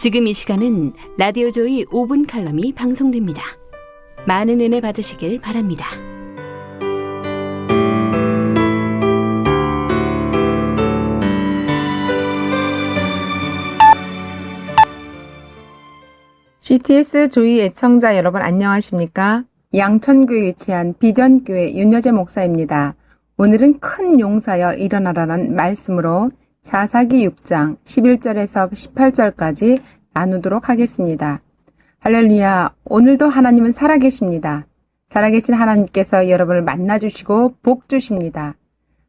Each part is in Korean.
지금 이 시간은 라디오 조이 5분 칼럼이 방송됩니다. 많은 은혜 받으시길 바랍니다. GTS 조이 애청자 여러분 안녕하십니까? 양천구에 위치한 비전교회 윤여재 목사입니다. 오늘은 큰 용사여 일어나라는 말씀으로 사사기 6장 11절에서 18절까지 나누도록 하겠습니다. 할렐루야, 오늘도 하나님은 살아계십니다. 살아계신 하나님께서 여러분을 만나주시고 복 주십니다.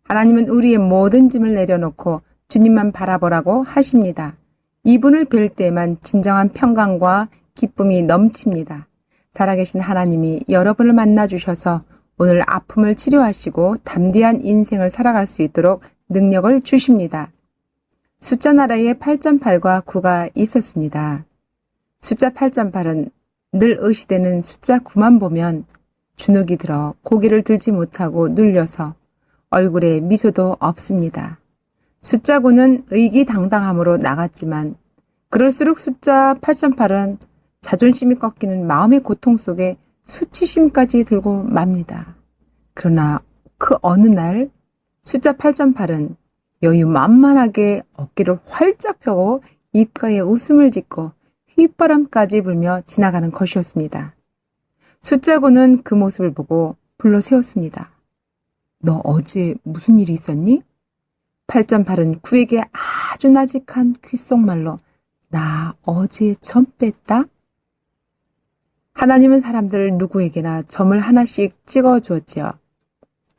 하나님은 우리의 모든 짐을 내려놓고 주님만 바라보라고 하십니다. 이분을 뵐 때만 진정한 평강과 기쁨이 넘칩니다. 살아계신 하나님이 여러분을 만나주셔서 오늘 아픔을 치료하시고 담대한 인생을 살아갈 수 있도록 능력을 주십니다. 숫자 나라에 8.8과 9가 있었습니다. 숫자 8.8은 늘 의시되는 숫자 9만 보면 주눅이 들어 고개를 들지 못하고 눌려서 얼굴에 미소도 없습니다. 숫자 9는 의기당당함으로 나갔지만 그럴수록 숫자 8.8은 자존심이 꺾이는 마음의 고통 속에 수치심까지 들고 맙니다. 그러나 그 어느 날 숫자 8.8은 여유 만만하게 어깨를 활짝 펴고 입가에 웃음을 짓고 휘바람까지 불며 지나가는 것이었습니다. 숫자 9는 그 모습을 보고 불러 세웠습니다. 너 어제 무슨 일이 있었니? 8.8은 9에게 아주 나직한 귓속말로 나 어제 점 뺐다? 하나님은 사람들 누구에게나 점을 하나씩 찍어 주었지요.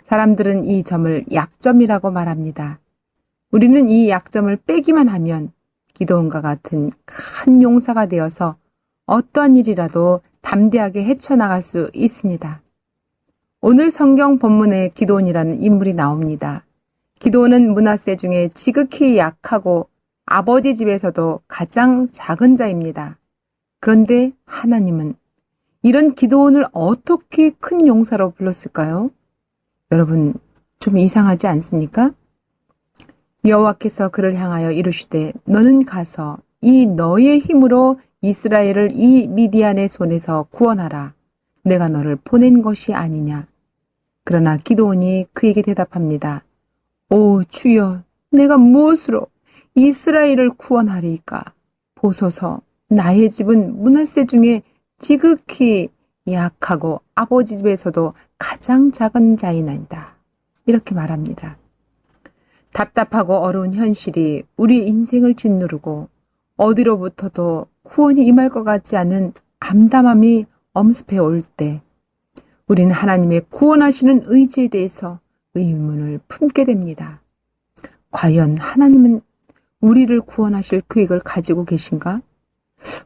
사람들은 이 점을 약점이라고 말합니다. 우리는 이 약점을 빼기만 하면 기도원과 같은 큰 용사가 되어서 어떠한 일이라도 담대하게 헤쳐나갈 수 있습니다. 오늘 성경 본문에 기도원이라는 인물이 나옵니다. 기도원은 므낫세 중에 지극히 약하고 아버지 집에서도 가장 작은 자입니다. 그런데 하나님은 이런 기도원을 어떻게 큰 용사로 불렀을까요? 여러분, 좀 이상하지 않습니까? 여호와께서 그를 향하여 이르시되 너는 가서 이 너의 힘으로 이스라엘을 이 미디안의 손에서 구원하라. 내가 너를 보낸 것이 아니냐. 그러나 기도원이 그에게 대답합니다. 오 주여, 내가 무엇으로 이스라엘을 구원하리이까? 보소서, 나의 집은 므낫세 중에 지극히 약하고 아버지 집에서도 가장 작은 자이나이다. 이렇게 말합니다. 답답하고 어려운 현실이 우리 인생을 짓누르고 어디로부터도 구원이 임할 것 같지 않은 암담함이 엄습해 올 때 우리는 하나님의 구원하시는 의지에 대해서 의문을 품게 됩니다. 과연 하나님은 우리를 구원하실 계획을 가지고 계신가?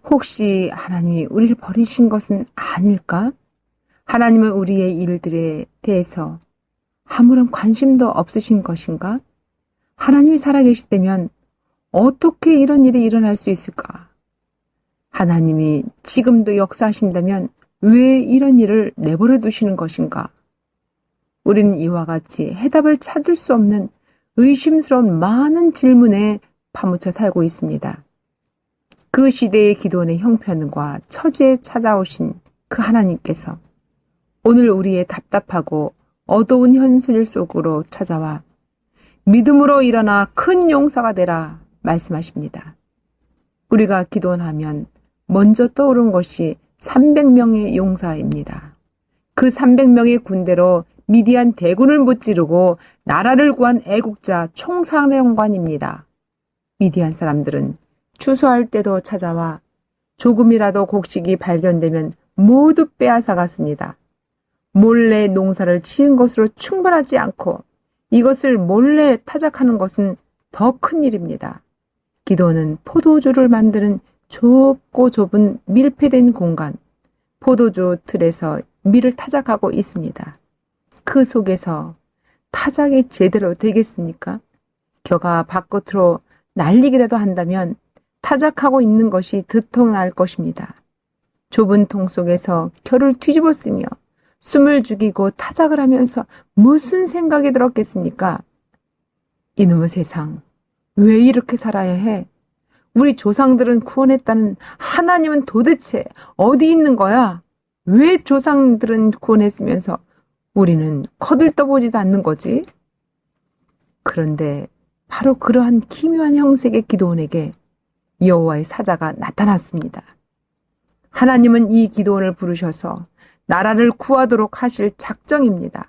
혹시 하나님이 우리를 버리신 것은 아닐까? 하나님은 우리의 일들에 대해서 아무런 관심도 없으신 것인가? 하나님이 살아계시다면 어떻게 이런 일이 일어날 수 있을까? 하나님이 지금도 역사하신다면 왜 이런 일을 내버려 두시는 것인가? 우리는 이와 같이 해답을 찾을 수 없는 의심스러운 많은 질문에 파묻혀 살고 있습니다. 그 시대의 기도원의 형편과 처지에 찾아오신 그 하나님께서 오늘 우리의 답답하고 어두운 현실 속으로 찾아와 믿음으로 일어나 큰 용사가 되라 말씀하십니다. 우리가 기도원하면 먼저 떠오른 것이 300명의 용사입니다. 그 300명의 군대로 미디안 대군을 무찌르고 나라를 구한 애국자 총사령관입니다. 미디안 사람들은 추수할 때도 찾아와 조금이라도 곡식이 발견되면 모두 빼앗아 갔습니다. 몰래 농사를 지은 것으로 충분하지 않고 이것을 몰래 타작하는 것은 더 큰 일입니다. 기도는 포도주를 만드는 좁고 좁은 밀폐된 공간, 포도주 틀에서 밀을 타작하고 있습니다. 그 속에서 타작이 제대로 되겠습니까? 겨가 바깥으로 날리기라도 한다면 타작하고 있는 것이 들통날 것입니다. 좁은 통 속에서 겨를 뒤집었으며 숨을 죽이고 타작을 하면서 무슨 생각이 들었겠습니까? 이놈의 세상, 왜 이렇게 살아야 해? 우리 조상들은 구원했다는 하나님은 도대체 어디 있는 거야? 왜 조상들은 구원했으면서 우리는 거들떠보지도 않는 거지? 그런데 바로 그러한 기묘한 형색의 기드온에게 여호와의 사자가 나타났습니다. 하나님은 이 기드온을 부르셔서 나라를 구하도록 하실 작정입니다.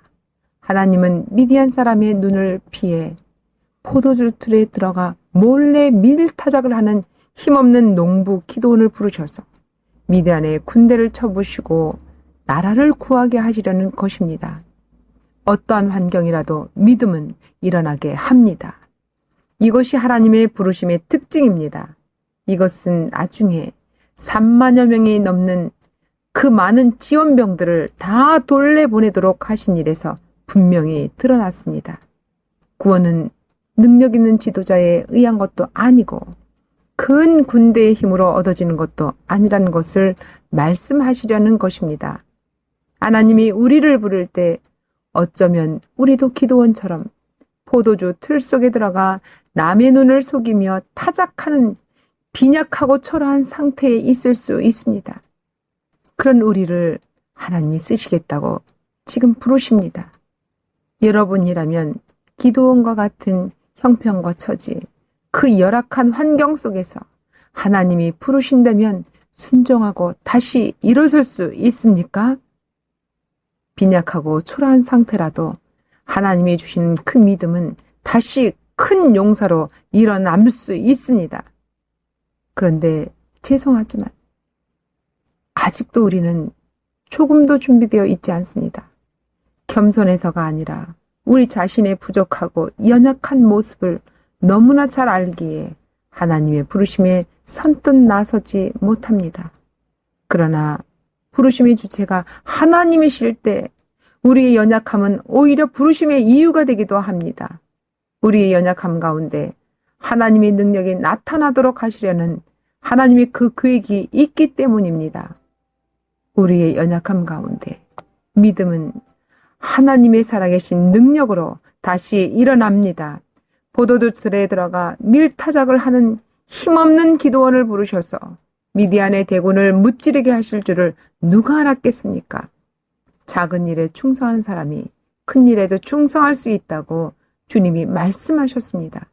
하나님은 미디안 사람의 눈을 피해 포도주 틀에 들어가 몰래 밀타작을 하는 힘없는 농부 기드온을 부르셔서 미디안의 군대를 쳐부시고 나라를 구하게 하시려는 것입니다. 어떠한 환경이라도 믿음은 일어나게 합니다. 이것이 하나님의 부르심의 특징입니다. 이것은 나중에 3만여 명이 넘는 그 많은 지원병들을 다 돌려보내도록 하신 일에서 분명히 드러났습니다. 구원은 능력 있는 지도자에 의한 것도 아니고 큰 군대의 힘으로 얻어지는 것도 아니라는 것을 말씀하시려는 것입니다. 하나님이 우리를 부를 때 어쩌면 우리도 기드온처럼 포도주 틀 속에 들어가 남의 눈을 속이며 타작하는 빈약하고 초라한 상태에 있을 수 있습니다. 그런 우리를 하나님이 쓰시겠다고 지금 부르십니다. 여러분이라면 기드온과 같은 형편과 처지, 그 열악한 환경 속에서 하나님이 부르신다면 순종하고 다시 일어설 수 있습니까? 빈약하고 초라한 상태라도 하나님이 주시는 큰 믿음은 다시 큰 용사로 일어날 수 있습니다. 그런데 죄송하지만 아직도 우리는 조금도 준비되어 있지 않습니다. 겸손해서가 아니라 우리 자신의 부족하고 연약한 모습을 너무나 잘 알기에 하나님의 부르심에 선뜻 나서지 못합니다. 그러나 부르심의 주체가 하나님이실 때 우리의 연약함은 오히려 부르심의 이유가 되기도 합니다. 우리의 연약함 가운데 하나님의 능력이 나타나도록 하시려는 하나님의 그 계획이 있기 때문입니다. 우리의 연약함 가운데 믿음은 하나님의 살아계신 능력으로 다시 일어납니다. 포도주 틀에 들어가 밀타작을 하는 힘없는 기드온을 부르셔서 미디안의 대군을 무찌르게 하실 줄을 누가 알았겠습니까? 작은 일에 충성하는 사람이 큰 일에도 충성할 수 있다고 주님이 말씀하셨습니다.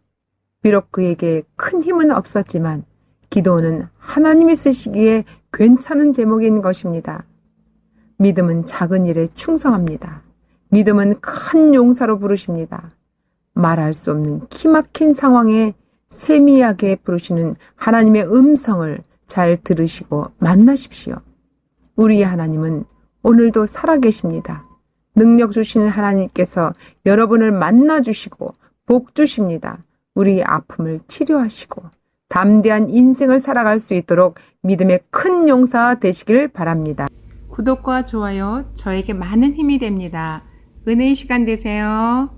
비록 그에게 큰 힘은 없었지만 기드온은 하나님이 쓰시기에 괜찮은 제목인 것입니다. 믿음은 작은 일에 충성합니다. 믿음은 큰 용사로 부르십니다. 말할 수 없는 기막힌 상황에 세미하게 부르시는 하나님의 음성을 잘 들으시고 만나십시오. 우리의 하나님은 오늘도 살아계십니다. 능력 주시는 하나님께서 여러분을 만나주시고 복 주십니다. 우리의 아픔을 치료하시고 담대한 인생을 살아갈 수 있도록 믿음의 큰 용사 되시길 바랍니다. 구독과 좋아요 저에게 많은 힘이 됩니다. 은혜의 시간 되세요.